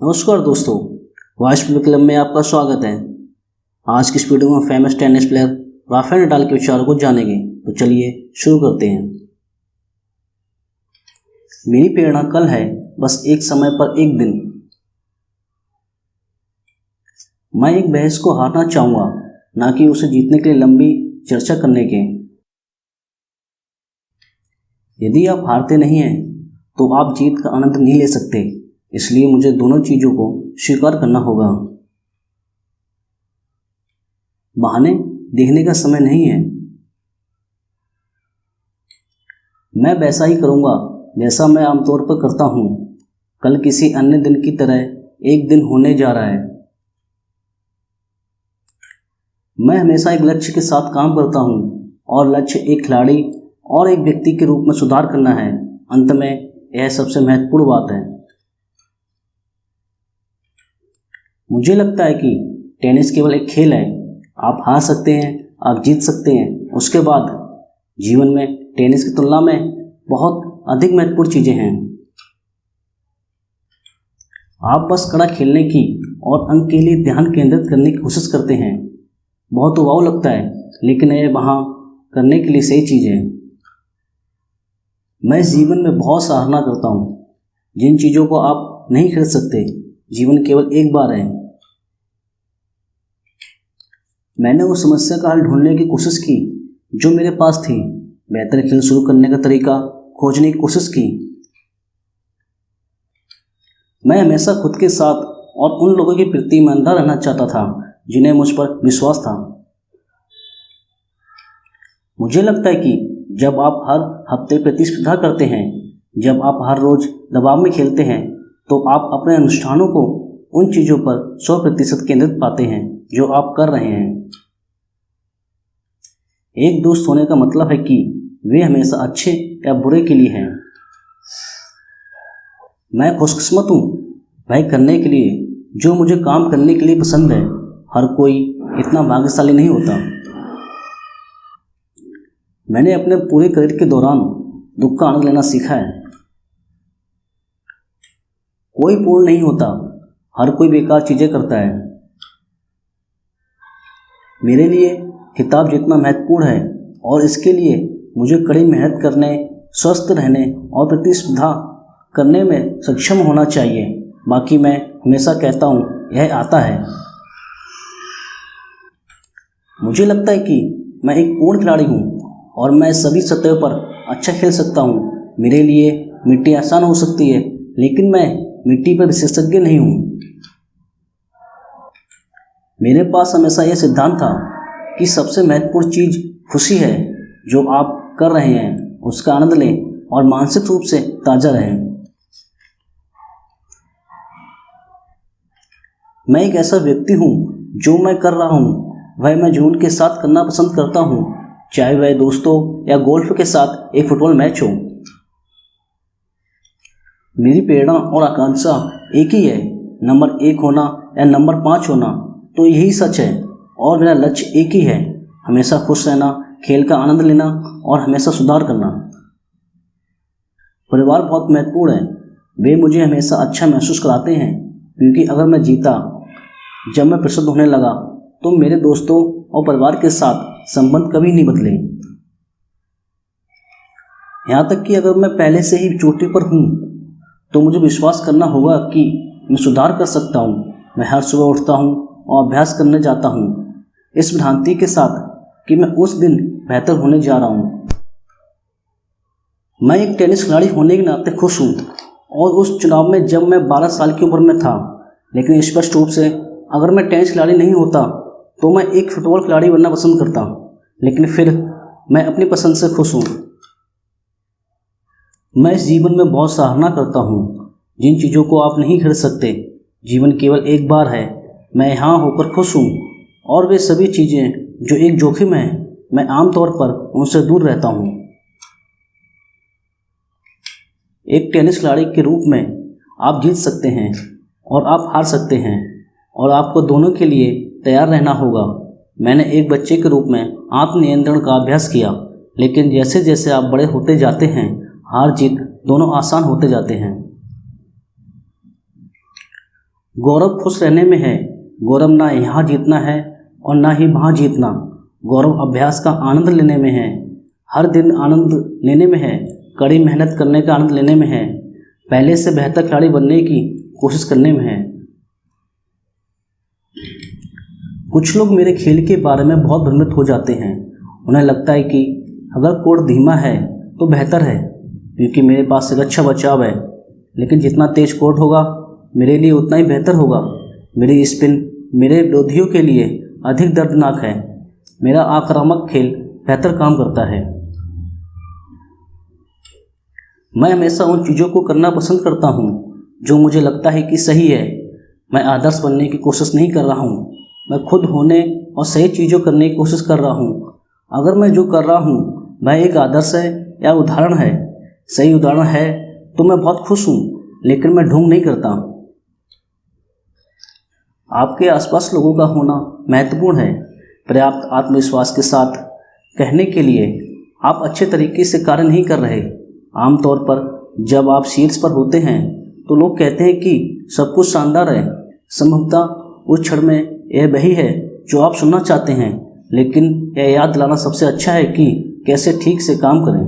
नमस्कार दोस्तों, voice club में आपका स्वागत है। आज की इस वीडियो में famous tennis player Rafael Nadal के विचारों को जानेंगे। तो चलिए शुरू करते हैं। मेरी प्रेरणा कल है, बस एक समय पर एक दिन। मैं एक बहस को हारना चाहूँगा, ना कि उसे जीतने के लिए लंबी चर्चा करने के। यदि आप हारते नहीं हैं तो आप जीत का आनंद नहीं ले सकते, इसलिए मुझे दोनों चीज़ों को स्वीकार करना होगा। बहाने देखने का समय नहीं है। मैं वैसा ही करूँगा जैसा मैं आमतौर पर करता हूँ। कल किसी अन्य दिन की तरह एक दिन होने जा रहा है। मैं हमेशा एक लक्ष्य के साथ काम करता हूँ और लक्ष्य एक खिलाड़ी और एक व्यक्ति के रूप में सुधार करना है। अंत में यह सबसे महत्वपूर्ण बात है। मुझे लगता है कि टेनिस केवल एक खेल है। आप हार सकते हैं, आप जीत सकते हैं। उसके बाद जीवन में टेनिस की तुलना में बहुत अधिक महत्वपूर्ण चीज़ें हैं। आप बस कड़ा खेलने की और अंक के लिए ध्यान केंद्रित करने की कोशिश करते हैं। बहुत उबाऊ लगता है, लेकिन यह वहाँ करने के लिए सही चीज़ है। मैं इस जीवन में बहुत सराहना करता हूँ जिन चीज़ों को आप नहीं खरीद सकते। जीवन केवल एक बार है। मैंने उस समस्या का हल ढूंढने की कोशिश की जो मेरे पास थी। बेहतर खेल शुरू करने का तरीका खोजने की कोशिश की। मैं हमेशा खुद के साथ और उन लोगों के प्रति ईमानदार रहना चाहता था जिन्हें मुझ पर विश्वास था। मुझे लगता है कि जब आप हर हफ्ते प्रतिस्पर्धा करते हैं, जब आप हर रोज दबाव में खेलते हैं, तो आप अपने अनुष्ठानों को उन चीज़ों पर 100% केंद्रित पाते हैं जो आप कर रहे हैं। एक दोस्त होने का मतलब है कि वे हमेशा अच्छे या बुरे के लिए हैं। मैं खुशकिस्मत हूँ वह करने के लिए जो मुझे काम करने के लिए पसंद है। हर कोई इतना भाग्यशाली नहीं होता। मैंने अपने पूरे करियर के दौरान दुख का आनंद लेना सीखा है। कोई पूर्ण नहीं होता, हर कोई बेकार चीज़ें करता है। मेरे लिए किताब जितना महत्वपूर्ण है और इसके लिए मुझे कड़ी मेहनत करने, स्वस्थ रहने और प्रतिस्पर्धा करने में सक्षम होना चाहिए। बाकी मैं हमेशा कहता हूँ यह आता है। मुझे लगता है कि मैं एक पूर्ण खिलाड़ी हूँ और मैं सभी सतह पर अच्छा खेल सकता हूँ। मेरे लिए मिट्टी आसान हो सकती है, लेकिन मैं मिट्टी पर विशेषज्ञ नहीं हूँ। मेरे पास हमेशा यह सिद्धांत था कि सबसे महत्वपूर्ण चीज़ खुशी है। जो आप कर रहे हैं उसका आनंद लें और मानसिक रूप से ताज़ा रहें। मैं एक ऐसा व्यक्ति हूँ जो मैं कर रहा हूँ वह मैं जुनून के साथ करना पसंद करता हूँ, चाहे वह दोस्तों या गोल्फ के साथ एक फुटबॉल मैच हो। मेरी प्रेरणा और आकांक्षा एक ही है, नंबर 1 होना या नंबर 5 होना, तो यही सच है। और मेरा लक्ष्य एक ही है, हमेशा खुश रहना, खेल का आनंद लेना और हमेशा सुधार करना। परिवार बहुत महत्वपूर्ण है। वे मुझे हमेशा अच्छा महसूस कराते हैं, क्योंकि अगर मैं जीता, जब मैं प्रसिद्ध होने लगा, तो मेरे दोस्तों और परिवार के साथ संबंध कभी नहीं बदले। यहाँ तक कि अगर मैं पहले से ही चोटी पर हूँ तो मुझे विश्वास करना होगा कि मैं सुधार कर सकता हूँ। मैं हर सुबह उठता हूँ और अभ्यास करने जाता हूँ, इस भ्रांति के साथ कि मैं उस दिन बेहतर होने जा रहा हूँ। मैं एक टेनिस खिलाड़ी होने के नाते खुश हूँ और उस चुनाव में जब मैं 12 साल की उम्र में था। लेकिन स्पष्ट रूप से अगर मैं टेनिस खिलाड़ी नहीं होता तो मैं एक फुटबॉल खिलाड़ी बनना पसंद करता। लेकिन फिर मैं अपनी पसंद से खुश हूँ। मैं इस जीवन में बहुत सराहना करता हूँ जिन चीज़ों को आप नहीं खरीद सकते। जीवन केवल एक बार है। मैं यहाँ होकर खुश हूँ और वे सभी चीज़ें जो एक जोखिम है, मैं आमतौर पर उनसे दूर रहता हूँ। एक टेनिस खिलाड़ी के रूप में आप जीत सकते हैं और आप हार सकते हैं, और आपको दोनों के लिए तैयार रहना होगा। मैंने एक बच्चे के रूप में आत्मनियंत्रण का अभ्यास किया, लेकिन जैसे जैसे आप बड़े होते जाते हैं, हार जीत दोनों आसान होते जाते हैं। गौरव खुश रहने में है। गौरव ना यहाँ जीतना है और ना ही वहाँ जीतना। गौरव अभ्यास का आनंद लेने में है, हर दिन आनंद लेने में है, कड़ी मेहनत करने का आनंद लेने में है, पहले से बेहतर खिलाड़ी बनने की कोशिश करने में है। कुछ लोग मेरे खेल के बारे में बहुत भ्रमित हो जाते हैं। उन्हें लगता है कि अगर कोर्ट धीमा है तो बेहतर है, क्योंकि मेरे पास एक अच्छा बचाव है। लेकिन जितना तेज कोर्ट होगा मेरे लिए उतना ही बेहतर होगा। मेरी स्पिन मेरे विरोधियों के लिए अधिक दर्दनाक है। मेरा आक्रामक खेल बेहतर काम करता है। मैं हमेशा उन चीज़ों को करना पसंद करता हूँ जो मुझे लगता है कि सही है। मैं आदर्श बनने की कोशिश नहीं कर रहा हूँ, मैं खुद होने और सही चीज़ों करने की कोशिश कर रहा हूँ। अगर मैं जो कर रहा हूँ वह एक आदर्श है या उदाहरण है, सही उदाहरण है, तो मैं बहुत खुश हूँ, लेकिन मैं ढोंग नहीं करता। आपके आसपास लोगों का होना महत्वपूर्ण है। पर्याप्त आत्मविश्वास के साथ कहने के लिए आप अच्छे तरीके से कार्य नहीं कर रहे। आमतौर पर जब आप शीर्ष पर होते हैं तो लोग कहते हैं कि सब कुछ शानदार है। संभवतः उस क्षण में यह वही है जो आप सुनना चाहते हैं, लेकिन यह याद दिलाना सबसे अच्छा है कि कैसे ठीक से काम करें।